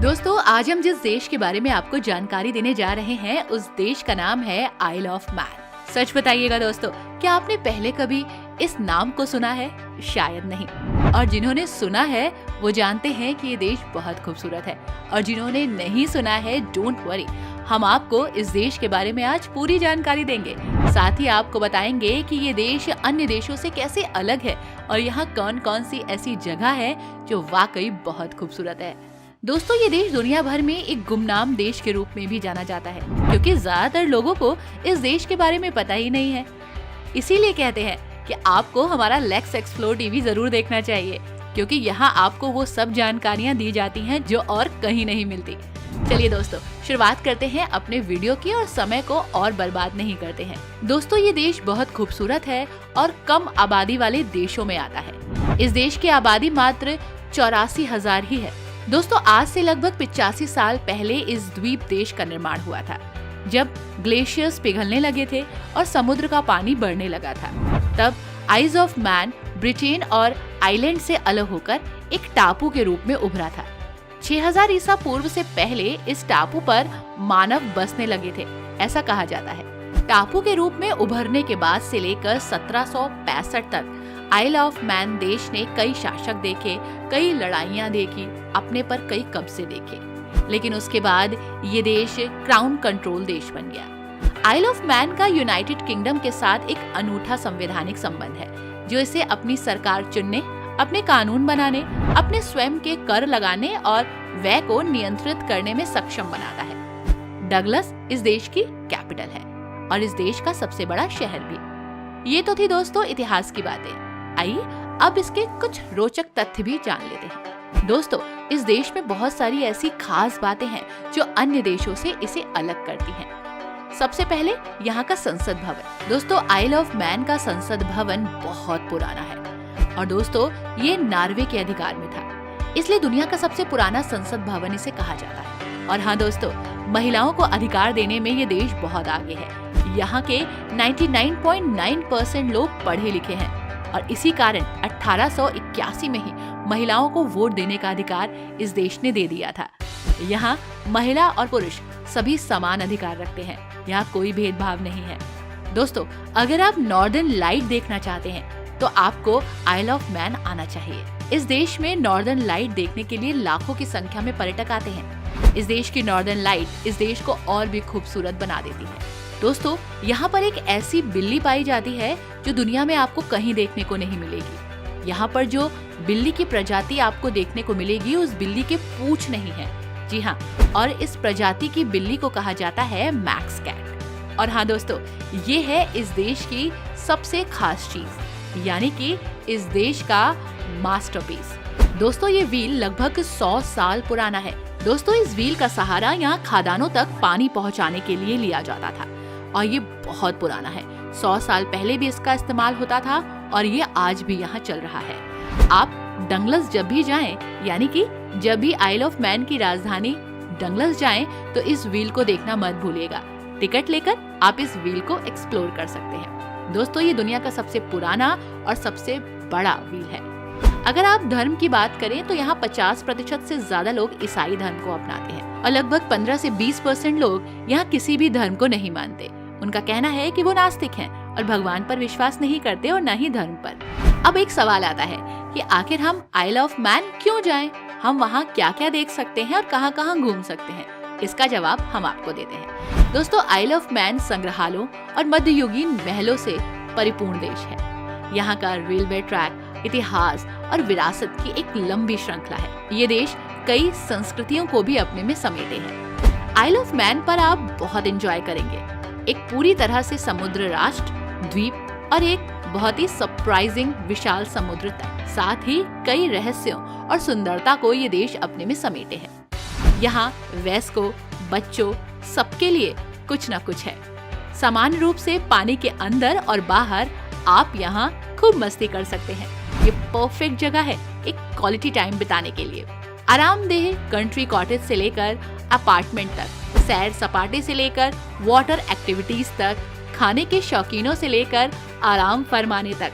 दोस्तों, आज हम जिस देश के बारे में आपको जानकारी देने जा रहे हैं उस देश का नाम है आइल ऑफ मैन। सच बताइएगा दोस्तों, क्या आपने पहले कभी इस नाम को सुना है? शायद नहीं। और जिन्होंने सुना है वो जानते हैं कि ये देश बहुत खूबसूरत है, और जिन्होंने नहीं सुना है डोंट वरी, हम आपको इस देश के बारे में आज पूरी जानकारी देंगे। साथ ही आपको बताएंगे कि ये देश अन्य देशों से कैसे अलग है और यहाँ कौन कौन सी ऐसी जगह है जो वाकई बहुत खूबसूरत है। दोस्तों, ये देश दुनिया भर में एक गुमनाम देश के रूप में भी जाना जाता है, क्योंकि ज्यादातर लोगों को इस देश के बारे में पता ही नहीं है। इसीलिए कहते हैं कि आपको हमारा लेट्स एक्सप्लोर टीवी जरूर देखना चाहिए, क्योंकि यहाँ आपको वो सब जानकारियाँ दी जाती हैं जो और कहीं नहीं मिलती। चलिए दोस्तों, शुरुआत करते हैं अपने वीडियो की और समय को और बर्बाद नहीं करते हैं। दोस्तों, ये देश बहुत खूबसूरत है और कम आबादी वाले देशों में आता है। इस देश की आबादी मात्र 84,000 ही है। दोस्तों, आज से लगभग 85 साल पहले इस द्वीप देश का निर्माण हुआ था, जब ग्लेशियर्स पिघलने लगे थे और समुद्र का पानी बढ़ने लगा था। तब आइल ऑफ मैन ब्रिटेन और आइलैंड से अलग होकर एक टापू के रूप में उभरा था। 6000 ईसा पूर्व से पहले इस टापू पर मानव बसने लगे थे, ऐसा कहा जाता है। टापू के रूप में उभरने के बाद से लेकर 1765 तक आइल ऑफ मैन देश ने कई शासक देखे, कई लड़ाइयां देखी, अपने पर कई कब्जे देखे, लेकिन उसके बाद ये देश क्राउन कंट्रोल देश बन गया। आइल ऑफ मैन का यूनाइटेड किंगडम के साथ एक अनूठा संवैधानिक संबंध है, जो इसे अपनी सरकार चुनने, अपने कानून बनाने, अपने स्वयं के कर लगाने और व्यय को नियंत्रित करने में सक्षम बनाता है। डगलस इस देश की कैपिटल है और इस देश का सबसे बड़ा शहर भी। ये तो थी दोस्तों इतिहास की बातें। आइए अब इसके कुछ रोचक तथ्य भी जान लेते हैं। दोस्तों, इस देश में बहुत सारी ऐसी खास बातें हैं जो अन्य देशों से इसे अलग करती हैं। सबसे पहले यहाँ का संसद भवन। दोस्तों, आइल ऑफ मैन का संसद भवन बहुत पुराना है और दोस्तों ये नॉर्वे के अधिकार में था, इसलिए दुनिया का सबसे पुराना संसद भवन इसे कहा जाता है। और हाँ दोस्तों, महिलाओं को अधिकार देने में ये देश बहुत आगे है। यहाँ के 99.9% लोग पढ़े लिखे हैं और इसी कारण 1881 में ही महिलाओं को वोट देने का अधिकार इस देश ने दे दिया था। यहाँ महिला और पुरुष सभी समान अधिकार रखते हैं, यहाँ कोई भेदभाव नहीं है। दोस्तों, अगर आप नॉर्दर्न लाइट देखना चाहते हैं तो आपको आइल ऑफ मैन आना चाहिए। इस देश में नॉर्दर्न लाइट देखने के लिए लाखों की संख्या में पर्यटक आते हैं। इस देश की नॉर्दर्न लाइट इस देश को और भी खूबसूरत बना देती है। दोस्तों, यहाँ पर एक ऐसी बिल्ली पाई जाती है जो दुनिया में आपको कहीं देखने को नहीं मिलेगी। यहाँ पर जो बिल्ली की प्रजाति आपको देखने को मिलेगी उस बिल्ली के पूंछ नहीं है। जी हाँ, और इस प्रजाति की बिल्ली को कहा जाता है मैक्स कैट। और हाँ दोस्तों, ये है इस देश की सबसे खास चीज, यानी कि इस देश का मास्टरपीस। दोस्तों, ये व्हील लगभग 100 साल पुराना है। दोस्तों, इस व्हील का सहारा यहाँ खदानों तक पानी पहुँचाने के लिए लिया जाता था और ये बहुत पुराना है। 100 साल पहले भी इसका इस्तेमाल होता था और ये आज भी यहाँ चल रहा है। आप डगलस जब भी जाएं, यानी कि जब भी आइल ऑफ मैन की राजधानी डगलस जाएं, तो इस व्हील को देखना मत भूलिएगा। टिकट लेकर आप इस व्हील को एक्सप्लोर कर सकते हैं। दोस्तों, ये दुनिया का सबसे पुराना और सबसे बड़ा व्हील है। अगर आप धर्म की बात करें तो यहाँ 50% से ज्यादा लोग ईसाई धर्म को अपनाते हैं और लगभग 15 से 20% लोग यहाँ किसी भी धर्म को नहीं मानते। उनका कहना है कि वो नास्तिक हैं और भगवान पर विश्वास नहीं करते और न ही धर्म पर। अब एक सवाल आता है कि आखिर हम आइल ऑफ मैन क्यों जाएं? हम वहाँ क्या क्या देख सकते हैं और कहाँ कहाँ घूम सकते हैं? इसका जवाब हम आपको देते हैं। दोस्तों, आइल ऑफ मैन संग्रहालयों और मध्ययुगीन महलों से परिपूर्ण देश है। यहाँ का रेलवे ट्रैक, इतिहास और विरासत की एक लंबी श्रृंखला है। ये देश कई संस्कृतियों को भी अपने में समेटे हैं। आइल ऑफ मैन पर आप बहुत एंजॉय करेंगे। एक पूरी तरह से समुद्र राष्ट्र, द्वीप और एक बहुत ही सरप्राइजिंग विशाल समुद्र तट, साथ ही कई रहस्यों और सुंदरता को ये देश अपने में समेटे हैं। यहाँ वयस्कों, बच्चों सबके लिए कुछ न कुछ है। समान रूप से पानी के अंदर और बाहर आप यहाँ खूब मस्ती कर सकते हैं। ये परफेक्ट जगह है एक क्वालिटी टाइम बिताने के लिए। आरामदेह कंट्री कॉटेज से लेकर अपार्टमेंट तक, सैर सपाटे से लेकर वाटर एक्टिविटीज तक, खाने के शौकीनों से लेकर आराम फरमाने तक,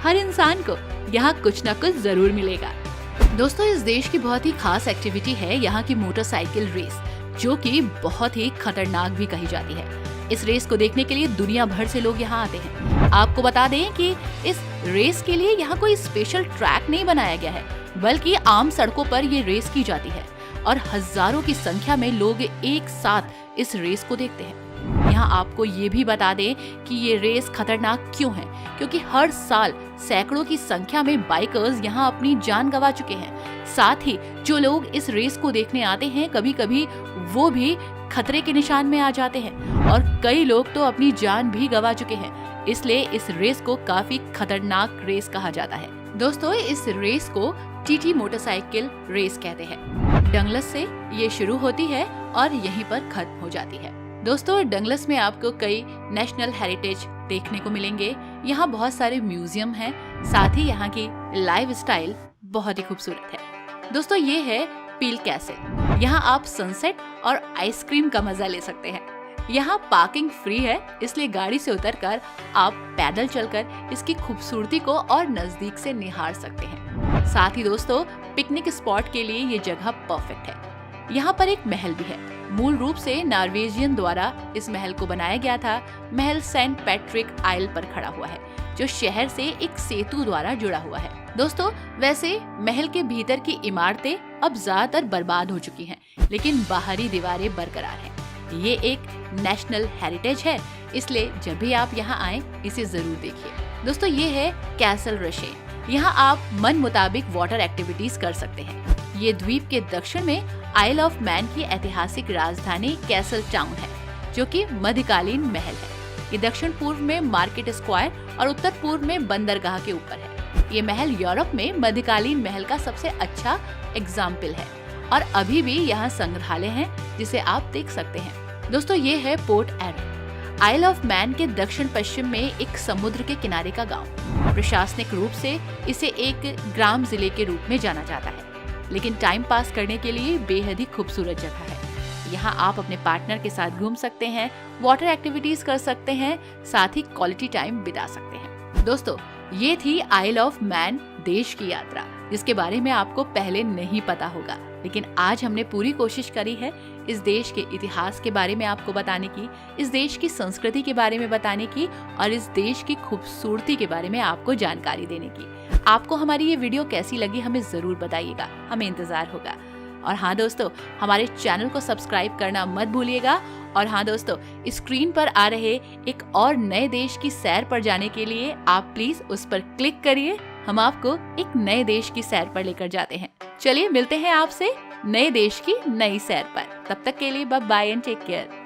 हर इंसान को यहाँ कुछ न कुछ जरूर मिलेगा। दोस्तों, इस देश की बहुत ही खास एक्टिविटी है यहाँ की मोटरसाइकिल रेस, जो कि बहुत ही खतरनाक भी कही जाती है। इस रेस को देखने के लिए दुनिया भर से लोग यहाँ आते हैं। आपको बता दें कि इस रेस के लिए यहाँ कोई स्पेशल ट्रैक नहीं बनाया गया है, बल्कि आम सड़कों पर ये रेस की जाती है और हजारों की संख्या में लोग एक साथ इस रेस को देखते हैं। यहाँ आपको ये भी बता दें कि ये रेस खतरनाक क्यों है, क्योंकि हर साल सैकड़ों की संख्या में बाइकर्स यहाँ अपनी जान गंवा चुके हैं। साथ ही जो लोग इस रेस को देखने आते हैं, कभी कभी वो भी खतरे के निशान में आ जाते हैं और कई लोग तो अपनी जान भी गंवा चुके हैं। इसलिए इस रेस को काफी खतरनाक रेस कहा जाता है। दोस्तों, इस रेस को टीटी मोटरसाइकिल रेस कहते हैं। डंगलस से ये शुरू होती है और यहीं पर खत्म हो जाती है। दोस्तों, डंगलस में आपको कई नेशनल हेरिटेज देखने को मिलेंगे। यहाँ बहुत सारे म्यूजियम हैं, साथ ही यहाँ की लाइफ स्टाइल बहुत ही खूबसूरत है। दोस्तों, ये है पील कैसल। यहाँ आप सनसेट और आइसक्रीम का मजा ले सकते हैं। यहाँ पार्किंग फ्री है, इसलिए गाड़ी से उतरकर आप पैदल चलकर इसकी खूबसूरती को और नजदीक से निहार सकते हैं। साथ ही दोस्तों, पिकनिक स्पॉट के लिए ये जगह परफेक्ट है। यहाँ पर एक महल भी है। मूल रूप से नॉर्वेजियन द्वारा इस महल को बनाया गया था। महल सेंट पैट्रिक आइल पर खड़ा हुआ है, जो शहर से एक सेतु द्वारा जुड़ा हुआ है। दोस्तों, वैसे महल के भीतर की इमारतें अब ज्यादातर बर्बाद हो चुकी हैं, लेकिन बाहरी दीवारें बरकरार हैं। ये एक नेशनल हेरिटेज है, इसलिए जब भी आप यहाँ आए इसे जरूर देखिए। दोस्तों, ये है कैसल रशे। यहाँ आप मन मुताबिक वाटर एक्टिविटीज कर सकते हैं। ये द्वीप के दक्षिण में आइल ऑफ मैन की ऐतिहासिक राजधानी कैसल टाउन है, जो कि मध्यकालीन महल है। ये दक्षिण पूर्व में मार्केट स्क्वायर और उत्तर पूर्व में बंदरगाह के ऊपर है। ये महल यूरोप में मध्यकालीन महल का सबसे अच्छा एग्जाम्पल है और अभी भी यहाँ संग्रहालय है, जिसे आप देख सकते हैं। दोस्तों, ये है Port Erin. Isle of Man के दक्षिण पश्चिम में एक समुद्र के किनारे का गांव। प्रशासनिक रूप से इसे एक ग्राम जिले के रूप में जाना जाता है, लेकिन टाइम पास करने के लिए बेहद ही खूबसूरत जगह है। यहाँ आप अपने पार्टनर के साथ घूम सकते हैं, वाटर एक्टिविटीज कर सकते हैं, साथ ही क्वालिटी टाइम बिता सकते हैं। दोस्तों, ये थी आइल ऑफ मैन देश की यात्रा, जिसके बारे में आपको पहले नहीं पता होगा, लेकिन आज हमने पूरी कोशिश करी है इस देश के इतिहास के बारे में आपको बताने की, इस देश की संस्कृति के बारे में बताने की और इस देश की खूबसूरती के बारे में आपको जानकारी देने की। आपको हमारी ये वीडियो कैसी लगी हमें जरूर बताइएगा, हमें इंतजार होगा। और हाँ दोस्तों, हमारे चैनल को सब्सक्राइब करना मत भूलिएगा। और हाँ दोस्तों, स्क्रीन पर आ रहे एक और नए देश की सैर पर जाने के लिए आप प्लीज उस पर क्लिक करिए। हम आपको एक नए देश की सैर पर लेकर जाते हैं। चलिए मिलते हैं आपसे नए देश की नई सैर पर। तब तक के लिए bye bye and take care.